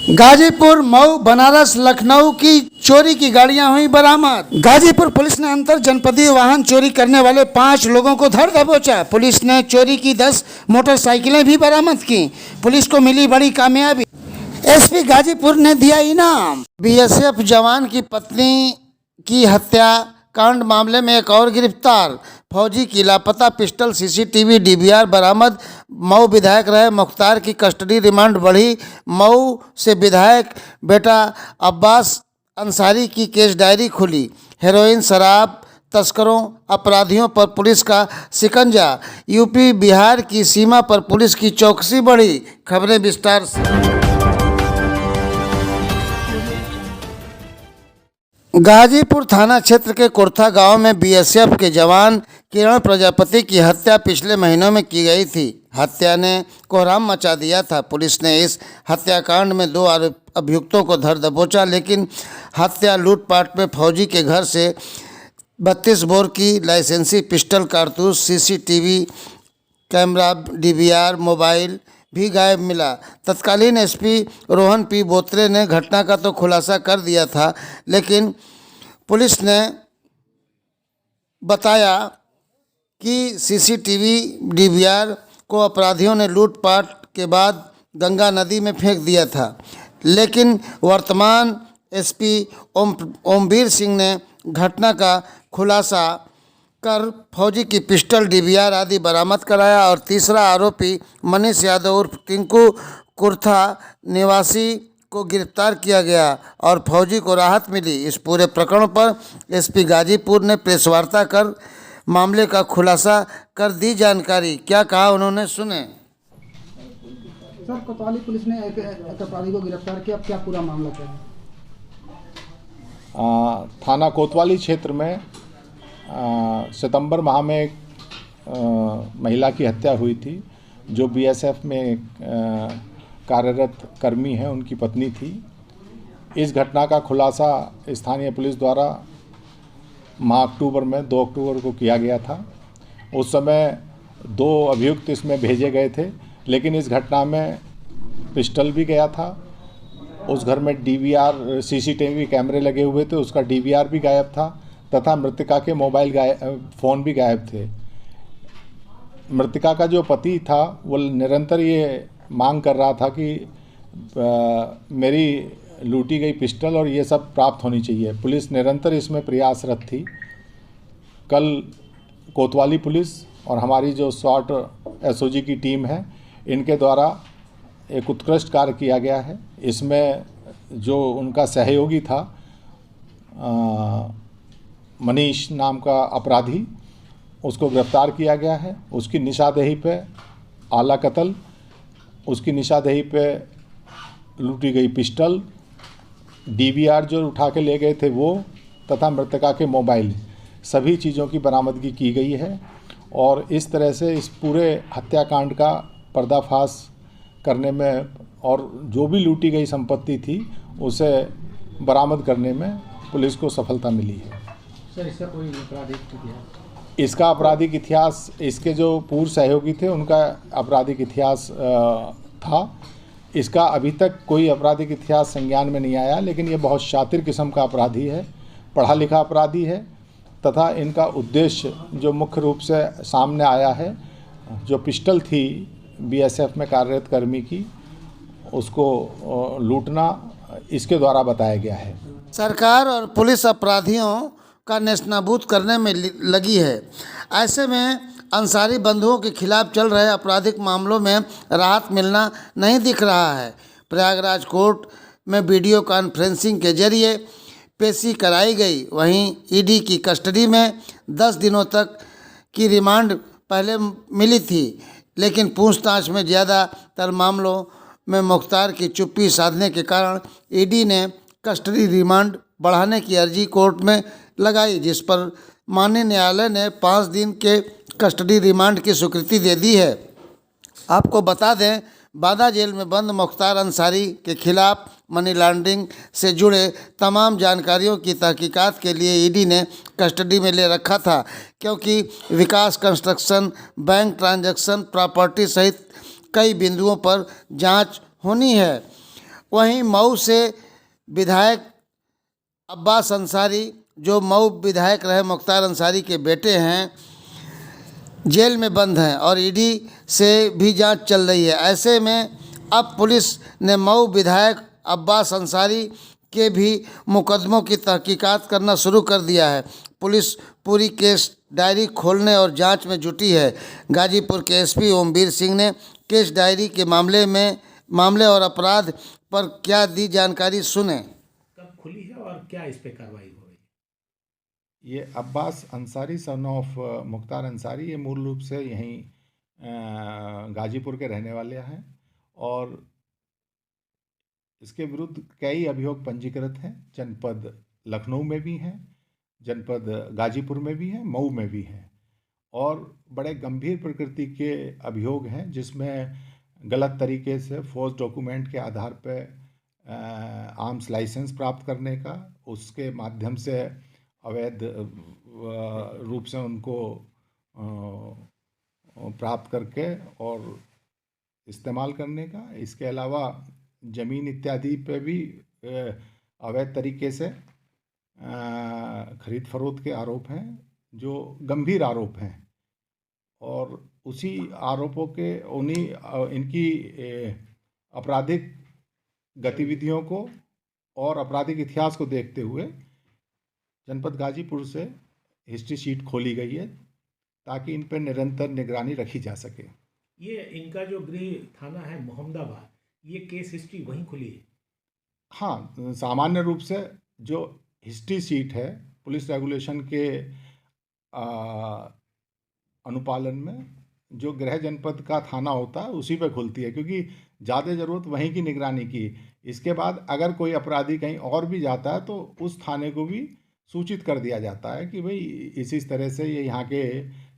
गाजीपुर, मऊ, बनारस, लखनऊ की चोरी की गाड़ियां हुई बरामद। गाजीपुर पुलिस ने अंतर जनपदीय वाहन चोरी करने वाले 5 लोगों को धर दबोचा। पुलिस ने चोरी की 10 मोटरसाइकिलें भी बरामद की। पुलिस को मिली बड़ी कामयाबी। एसपी गाजीपुर ने दिया इनाम। बीएसएफ जवान की पत्नी की हत्या कांड मामले में एक और गिरफ्तार। फौजी की लापता पिस्टल, सीसीटीवी, डीवीआर बरामद। मऊ विधायक रहे मुख्तार की कस्टडी रिमांड बढ़ी। मऊ से विधायक बेटा अब्बास अंसारी की केस डायरी खुली। हेरोइन, शराब तस्करों, अपराधियों पर पुलिस का शिकंजा। यूपी बिहार की सीमा पर पुलिस की चौकसी बढ़ी। खबरें विस्तार से। गाजीपुर थाना क्षेत्र के कुर्था गांव में बीएसएफ के जवान किरण प्रजापति की हत्या पिछले महीनों में की गई थी। हत्या ने कोहराम मचा दिया था। पुलिस ने इस हत्याकांड में 2 अभियुक्तों को धर दबोचा, लेकिन हत्या लूटपाट में फौजी के घर से 32 बोर की लाइसेंसी पिस्टल, कारतूस, सीसीटीवी कैमरा, डीवीआर, मोबाइल भी गायब मिला। तत्कालीन एसपी रोहन पी बोत्रे ने घटना का तो खुलासा कर दिया था, लेकिन पुलिस ने बताया कि सीसीटीवी, डीवीआर को अपराधियों ने लूटपाट के बाद गंगा नदी में फेंक दिया था। लेकिन वर्तमान एसपी ओमवीर सिंह ने घटना का खुलासा कर फौजी की पिस्टल, डीवीआर आदि बरामद कराया और तीसरा आरोपी मनीष यादव उर्फ टिंकू कुर्था निवासी को गिरफ्तार किया गया और फौजी को राहत मिली। इस पूरे प्रकरण पर एसपी गाजीपुर ने प्रेस वार्ता कर मामले का खुलासा कर दी जानकारी। क्या कहा उन्होंने, सुने। सर, कोतवाली पुलिस ने एक अपराधी को गिरफ्तार किया, अब क्या पूरा मामला क्या है? थाना कोतवाली क्षेत्र में सितंबर माह में एक महिला की हत्या हुई थी, जो बीएसएफ में कार्यरत कर्मी हैं, उनकी पत्नी थी। इस घटना का खुलासा स्थानीय पुलिस द्वारा माह अक्टूबर में 2 अक्टूबर को किया गया था। उस समय 2 अभियुक्त इसमें भेजे गए थे, लेकिन इस घटना में पिस्टल भी गया था। उस घर में डीवीआर, सीसीटीवी कैमरे लगे हुए थे, उसका डीवीआर भी गायब था तथा मृतका के मोबाइल फ़ोन भी गायब थे। मृतका का जो पति था वो निरंतर ये मांग कर रहा था कि मेरी लूटी गई पिस्टल और ये सब प्राप्त होनी चाहिए। पुलिस निरंतर इसमें प्रयासरत थी। कल कोतवाली पुलिस और हमारी जो स्वाट एसओजी की टीम है, इनके द्वारा एक उत्कृष्ट कार्य किया गया है। इसमें जो उनका सहयोगी था मनीष नाम का अपराधी, उसको गिरफ्तार किया गया है। उसकी निशानदेही पे आला कत्ल, उसकी निशानदेही पे लूटी गई पिस्टल, डीवीआर जो उठा के ले गए थे वो, तथा मृतका के मोबाइल, सभी चीज़ों की बरामदगी की गई है। और इस तरह से इस पूरे हत्याकांड का पर्दाफाश करने में और जो भी लूटी गई संपत्ति थी उसे बरामद करने में पुलिस को सफलता मिली है। सर, इसका कोई आपराधिक इतिहास? इसका आपराधिक इतिहास, इसके जो पूर्व सहयोगी थे उनका आपराधिक इतिहास था। इसका अभी तक कोई आपराधिक इतिहास संज्ञान में नहीं आया, लेकिन ये बहुत शातिर किस्म का अपराधी है, पढ़ा लिखा अपराधी है तथा इनका उद्देश्य जो मुख्य रूप से सामने आया है, जो पिस्टल थी बीएसएफ में कार्यरत कर्मी की, उसको लूटना इसके द्वारा बताया गया है। सरकार और पुलिस अपराधियों का नेस्तनाबूद करने में लगी है। ऐसे में अंसारी बंधुओं के खिलाफ चल रहे आपराधिक मामलों में राहत मिलना नहीं दिख रहा है। प्रयागराज कोर्ट में वीडियो कॉन्फ्रेंसिंग के जरिए पेशी कराई गई। वहीं ईडी की कस्टडी में 10 दिनों तक की रिमांड पहले मिली थी, लेकिन पूछताछ में ज़्यादातर मामलों में मुख्तार की चुप्पी साधने के कारण ईडी ने कस्टडी रिमांड बढ़ाने की अर्जी कोर्ट में लगाई, जिस पर माननीय न्यायालय ने 5 दिन के कस्टडी रिमांड की स्वीकृति दे दी है। आपको बता दें, बादा जेल में बंद मुख्तार अंसारी के खिलाफ मनी लॉन्ड्रिंग से जुड़े तमाम जानकारियों की तहकीकात के लिए ईडी ने कस्टडी में ले रखा था, क्योंकि विकास कंस्ट्रक्शन, बैंक ट्रांजैक्शन, प्रॉपर्टी सहित कई बिंदुओं पर जांच होनी है। वहीं मऊ से विधायक अब्बास अंसारी, जो मऊ विधायक रहे मुख्तार अंसारी के बेटे हैं, जेल में बंद हैं और ईडी से भी जांच चल रही है। ऐसे में अब पुलिस ने मऊ विधायक अब्बास अंसारी के भी मुकदमों की तहकीकात करना शुरू कर दिया है। पुलिस पूरी केस डायरी खोलने और जांच में जुटी है। गाजीपुर के एसपी ओमवीर सिंह ने केस डायरी के मामले और अपराध पर क्या दी जानकारी, सुने। कब खुली है और क्या इस पे कार्रवाई हो रही है? ये अब्बास अंसारी सन ऑफ मुख्तार अंसारी, ये मूल रूप से यहीं गाजीपुर के रहने वाले हैं और इसके विरुद्ध कई अभियोग पंजीकृत हैं। जनपद लखनऊ में भी हैं, जनपद गाजीपुर में भी हैं, मऊ में भी हैं और बड़े गंभीर प्रकृति के अभियोग हैं, जिसमें गलत तरीके से फोर्स डॉक्यूमेंट के आधार पर आर्म्स लाइसेंस प्राप्त करने का, उसके माध्यम से अवैध रूप से उनको प्राप्त करके और इस्तेमाल करने का, इसके अलावा ज़मीन इत्यादि पे भी अवैध तरीके से खरीद फरोख्त के आरोप हैं, जो गंभीर आरोप हैं और उसी आरोपों के इनकी आपराधिक गतिविधियों को और आपराधिक इतिहास को देखते हुए जनपद गाजीपुर से हिस्ट्री शीट खोली गई है ताकि इन पर निरंतर निगरानी रखी जा सके। ये इनका जो गृह थाना है मोहम्मदाबाद, ये केस हिस्ट्री वहीं खुली है? हाँ, सामान्य रूप से जो हिस्ट्री शीट है पुलिस रेगुलेशन के अनुपालन में जो गृह जनपद का थाना होता है उसी पे खुलती है, क्योंकि ज़्यादा ज़रूरत वहीं की निगरानी की। इसके बाद अगर कोई अपराधी कहीं और भी जाता है तो उस थाने को भी सूचित कर दिया जाता है कि भाई इसी तरह से ये यहाँ के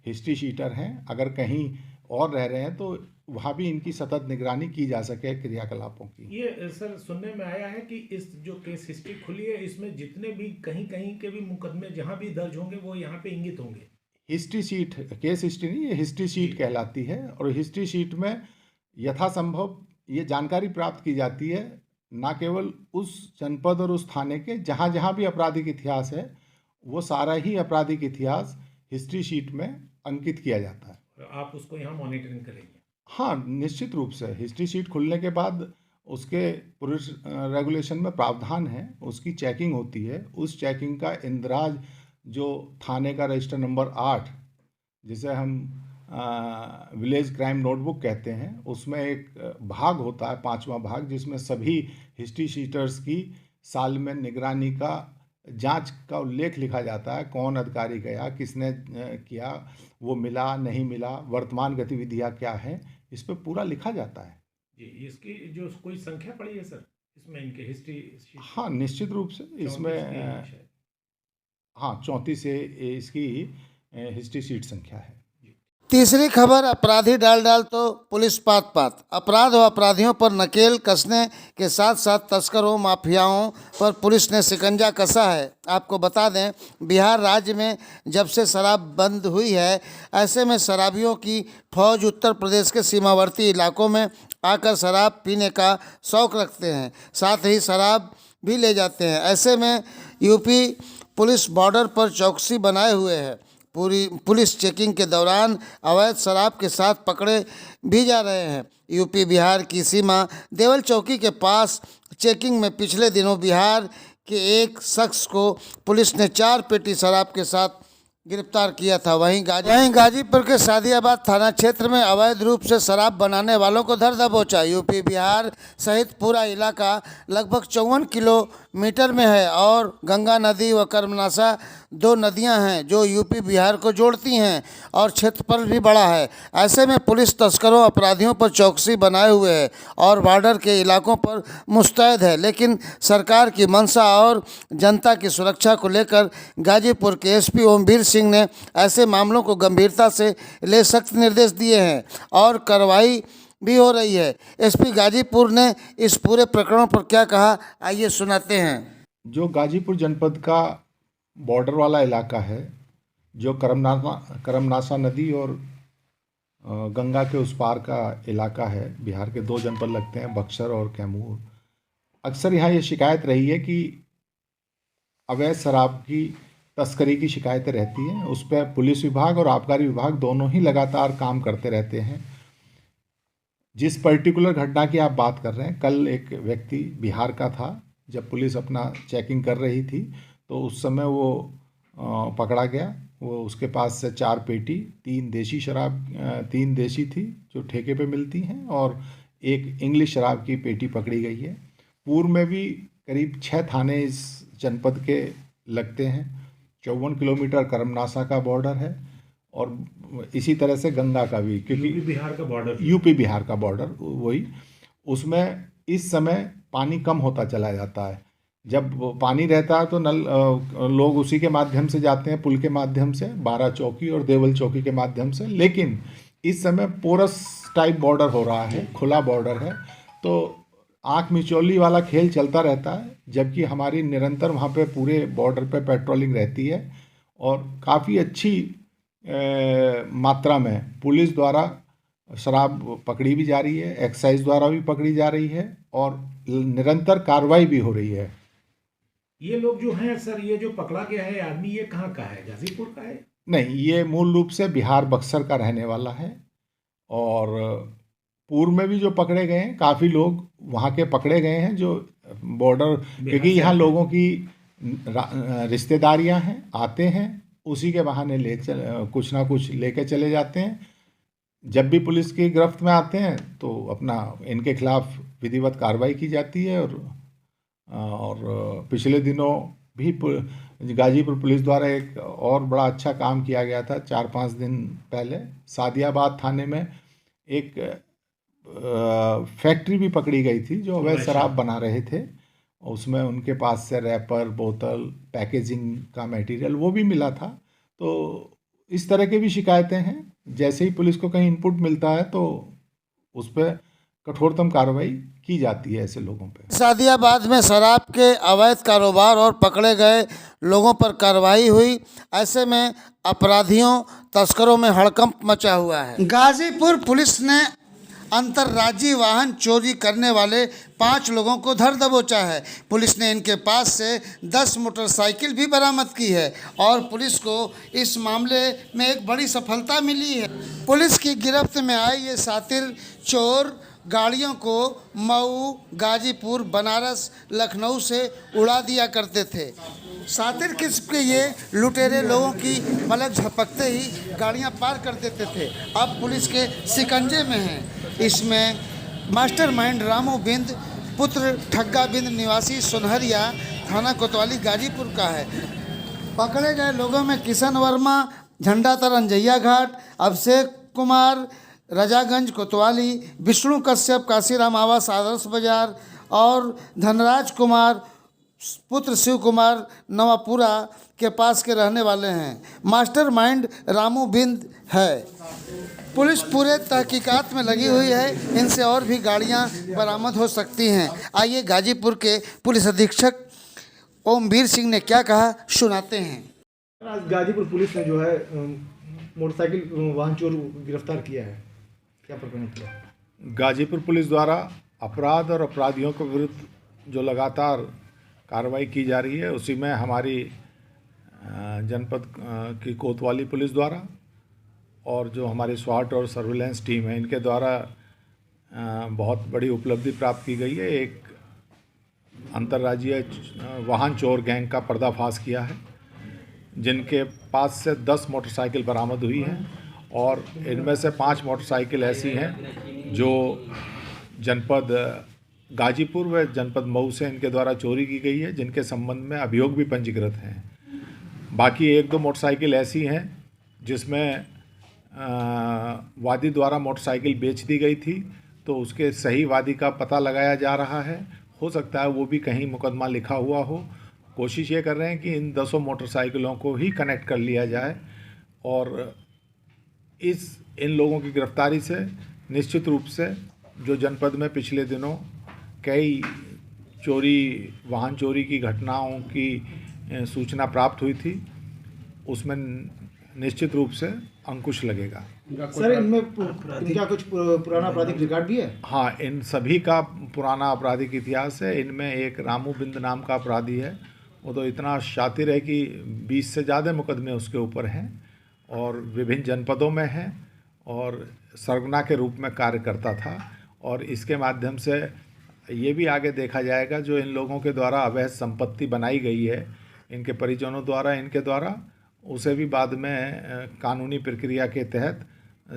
हिस्ट्री शीटर हैं, अगर कहीं और रह रहे हैं तो वहाँ भी इनकी सतत निगरानी की जा सके क्रियाकलापों की। ये सर सुनने में आया है कि इस जो केस हिस्ट्री खुली है इसमें जितने भी कहीं कहीं के भी मुकदमे जहाँ भी दर्ज होंगे वो यहाँ पे इंगित होंगे। हिस्ट्री शीट, केस हिस्ट्री नहीं, ये हिस्ट्री शीट कहलाती है और हिस्ट्री शीट में यथासंभव ये जानकारी प्राप्त की जाती है, ना केवल उस जनपद और उस थाने के जहाँ जहाँ भी आपराधिक इतिहास है वो सारा ही आपराधिक इतिहास हिस्ट्री शीट में अंकित किया जाता है। आप उसको यहाँ मॉनिटरिंग करेंगे? हाँ, निश्चित रूप से हिस्ट्री शीट खुलने के बाद उसके पुलिस रेगुलेशन में प्रावधान है, उसकी चेकिंग होती है। उस चेकिंग का इंदराज जो थाने का रजिस्टर नंबर 8, जिसे हम विलेज क्राइम नोटबुक कहते हैं, उसमें एक भाग होता है, 5वां भाग, जिसमें सभी हिस्ट्री शीटर्स की साल में निगरानी का जांच का उल्लेख लिखा जाता है। कौन अधिकारी गया, किसने किया, वो मिला नहीं मिला, वर्तमान गतिविधियाँ क्या है, इस पर पूरा लिखा जाता है। जी, इसकी जो कोई संख्या पड़ी है सर इसमें इनके हिस्ट्री? हाँ, निश्चित रूप से इसमें हाँ 34 से इसकी हिस्ट्री शीट संख्या है। तीसरी खबर, अपराधी डाल तो पुलिस पात पात। अपराध व अपराधियों पर नकेल कसने के साथ साथ तस्करों माफियाओं पर पुलिस ने शिकंजा कसा है। आपको बता दें, बिहार राज्य में जब से शराब बंद हुई है, ऐसे में शराबियों की फौज उत्तर प्रदेश के सीमावर्ती इलाकों में आकर शराब पीने का शौक़ रखते हैं, साथ ही शराब भी ले जाते हैं। ऐसे में यूपी पुलिस बॉर्डर पर चौकसी बनाए हुए है। पूरी पुलिस चेकिंग के दौरान अवैध शराब के साथ पकड़े भी जा रहे हैं। यूपी बिहार की सीमा देवल चौकी के पास चेकिंग में पिछले दिनों बिहार के एक शख्स को पुलिस ने 4 पेटी शराब के साथ गिरफ्तार किया था। वहीं गाजीपुर के सादियाबाद थाना क्षेत्र में अवैध रूप से शराब बनाने वालों को धर दबोचा। यूपी बिहार सहित पूरा इलाका लगभग 54 किलोमीटर में है और गंगा नदी व कर्मनासा 2 नदियां हैं जो यूपी बिहार को जोड़ती हैं और क्षेत्रफल भी बड़ा है। ऐसे में पुलिस तस्करों अपराधियों पर चौकसी बनाए हुए है और बॉर्डर के इलाकों पर मुस्तैद है। लेकिन सरकार की मंशा और जनता की सुरक्षा को लेकर गाजीपुर के एसपी ओमवीर सिंह ने ऐसे मामलों को गंभीरता से ले सख्त निर्देश दिए हैं और कार्रवाई भी हो रही है। एसपी गाजीपुर ने इस पूरे प्रकरण पर क्या कहा, आइए सुनाते हैं। जो गाजीपुर जनपद का बॉर्डर वाला इलाका है, जो करमनासा नदी और गंगा के उस पार का इलाका है, बिहार के 2 जनपद लगते हैं, बक्सर और कैमूर। अक्सर यहाँ ये शिकायत रही है कि अवैध शराब की तस्करी की शिकायतें रहती हैं। उस पर पुलिस विभाग और आबकारी विभाग दोनों ही लगातार काम करते रहते हैं। जिस पर्टिकुलर घटना की आप बात कर रहे हैं, कल एक व्यक्ति बिहार का था। जब पुलिस अपना चेकिंग कर रही थी तो उस समय वो पकड़ा गया। वो उसके पास से 4 पेटी 3 देशी शराब 3 देशी थी जो ठेके पे मिलती हैं, और एक इंग्लिश शराब की पेटी पकड़ी गई है। पूर्व में भी करीब 6 थाने इस जनपद के लगते हैं। 54 किलोमीटर करमनासा का बॉर्डर है, और इसी तरह से गंगा का भी, क्योंकि यूपी बिहार का बॉर्डर वही। उसमें इस समय पानी कम होता चला जाता है। जब पानी रहता है तो लोग उसी के माध्यम से जाते हैं, पुल के माध्यम से, 12 चौकी और देवल चौकी के माध्यम से। लेकिन इस समय पोरस टाइप बॉर्डर हो रहा है, खुला बॉर्डर है, तो आँख मिचौली वाला खेल चलता रहता है। जबकि हमारी निरंतर वहाँ पे पूरे बॉर्डर पे पेट्रोलिंग रहती है, और काफ़ी अच्छी मात्रा में पुलिस द्वारा शराब पकड़ी भी जा रही है, एक्साइज द्वारा भी पकड़ी जा रही है, और निरंतर कार्रवाई भी हो रही है। ये लोग जो हैं सर, ये जो पकड़ा गया है आदमी, ये कहाँ का है? गाजीपुर का है? नहीं, ये मूल रूप से बिहार बक्सर का रहने वाला है। और पूर्व में भी जो पकड़े गए हैं, काफ़ी लोग वहाँ के पकड़े गए हैं जो बॉर्डर, क्योंकि यहाँ लोगों की रिश्तेदारियाँ हैं, आते हैं, उसी के बहाने कुछ ना कुछ लेके चले जाते हैं। जब भी पुलिस की गिरफ्त में आते हैं तो अपना इनके खिलाफ विधिवत कार्रवाई की जाती है। और पिछले दिनों भी गाजीपुर पुलिस द्वारा एक और बड़ा अच्छा काम किया गया था। 4-5 दिन पहले सादियाबाद थाने में एक फैक्ट्री भी पकड़ी गई थी जो अवैध शराब बना रहे थे। उसमें उनके पास से रैपर, बोतल, पैकेजिंग का मटेरियल वो भी मिला था। तो इस तरह की भी शिकायतें हैं। जैसे ही पुलिस को कहीं इनपुट मिलता है तो उस पर कठोरतम कार्रवाई की जाती है ऐसे लोगों पे। सादियाबाद में शराब के अवैध कारोबार और पकड़े गए लोगों पर कार्रवाई हुई। ऐसे में अपराधियों, तस्करों में हड़कंप मचा हुआ है। गाजीपुर पुलिस ने अंतर्राज्यीय वाहन चोरी करने वाले 5 लोगों को धर दबोचा है। पुलिस ने इनके पास से 10 मोटरसाइकिल भी बरामद की है, और पुलिस को इस मामले में एक बड़ी सफलता मिली है। पुलिस की गिरफ्त में आए ये शातिर चोर गाड़ियों को मऊ, गाजीपुर, बनारस, लखनऊ से उड़ा दिया करते थे। शातिर किस्म के ये लुटेरे लोगों की पलक झपकते ही गाड़ियां पार कर देते थे। अब पुलिस के शिकंजे में हैं। इसमें मास्टरमाइंड रामू बिंद पुत्र ठग्गा बिंद निवासी सोनहरिया, थाना कोतवाली, गाजीपुर का है। पकड़े गए लोगों में किशन वर्मा, झंडा तरंजैया घाट, अभिषेक कुमार, रजागंज कोतवाली, विष्णु कश्यप, काशीराम आवास, आदर्श बाजार, और धनराज कुमार पुत्र शिव कुमार नवापुरा के पास के रहने वाले हैं। मास्टरमाइंड रामू बिंद है। पुलिस पूरे तहकीकात में लगी हुई है। इनसे और भी गाड़ियां बरामद हो सकती हैं। आइए गाजीपुर के पुलिस अधीक्षक ओमवीर सिंह ने क्या कहा, सुनाते हैं। आज गाजीपुर पुलिस ने जो है मोटरसाइकिल वाहन चोर गिरफ्तार किया है, क्या प्रकरण किया? गाजीपुर पुलिस द्वारा अपराध और अपराधियों के विरुद्ध जो लगातार कार्रवाई की जा रही है, उसी में हमारी जनपद की कोतवाली पुलिस द्वारा और जो हमारी स्वाट और सर्विलेंस टीम है, इनके द्वारा बहुत बड़ी उपलब्धि प्राप्त की गई है। एक अंतर्राज्यीय वाहन चोर गैंग का पर्दाफाश किया है, जिनके पास से 10 मोटरसाइकिल बरामद हुई हैं, और इनमें से 5 मोटरसाइकिल ऐसी हैं जो जनपद गाजीपुर व जनपद मऊ से इनके द्वारा चोरी की गई है, जिनके संबंध में अभियोग भी पंजीकृत हैं। बाकी 1-2 मोटरसाइकिल ऐसी हैं जिसमें वादी द्वारा मोटरसाइकिल बेच दी गई थी, तो उसके सही वादी का पता लगाया जा रहा है। हो सकता है वो भी कहीं मुकदमा लिखा हुआ हो। कोशिश ये कर रहे हैं कि इन 10 मोटरसाइकिलों को ही कनेक्ट कर लिया जाए, और इन लोगों की गिरफ्तारी से निश्चित रूप से जो जनपद में पिछले दिनों कई वाहन चोरी की घटनाओं की सूचना प्राप्त हुई थी, उसमें निश्चित रूप से अंकुश लगेगा। सर इनमें इनका कुछ पुराना आपराधिक रिकॉर्ड भी है? हाँ, इन सभी का पुराना आपराधिक इतिहास है। इनमें एक रामू बिंद नाम का अपराधी है, वो तो इतना शातिर है कि 20 से ज़्यादा मुकदमे उसके ऊपर हैं और विभिन्न जनपदों में हैं और सरगना के रूप में कार्य करता था। और इसके माध्यम से ये भी आगे देखा जाएगा जो इन लोगों के द्वारा अवैध संपत्ति बनाई गई है इनके परिजनों द्वारा, इनके द्वारा, उसे भी बाद में कानूनी प्रक्रिया के तहत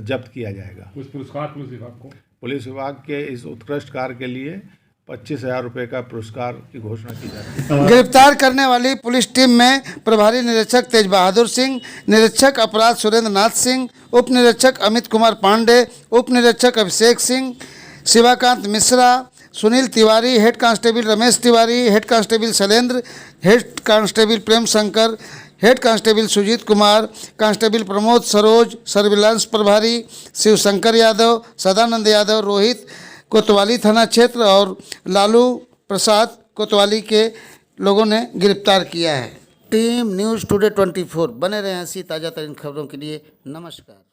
जब्त किया जाएगा। कुछ पुरस्कार पुलिस विभाग को? पुलिस विभाग के इस उत्कृष्ट कार्य के लिए 25,000 रुपये का पुरस्कार की घोषणा की जाती है। गिरफ्तार करने वाली पुलिस टीम में प्रभारी निरीक्षक तेज बहादुर सिंह, निरीक्षक अपराध सुरेंद्र नाथ सिंह, उप निरीक्षक अमित कुमार पांडे, उप निरीक्षक Abhishek Singh, Shivakant Mishra, Sunil Tiwari, head constable Ramesh Tiwari, head constable Shailendra, head constable Prem Shankar, head constable Sujeet Kumar, constable Pramod Saroj, surveillance प्रभारी शिवशंकर यादव, सदानंद यादव, रोहित कोतवाली थाना क्षेत्र और लालू प्रसाद कोतवाली के लोगों ने गिरफ्तार किया है। टीम न्यूज़ टुडे 24 बने रहे ऐसी ताज़ा तरीन खबरों के लिए। नमस्कार।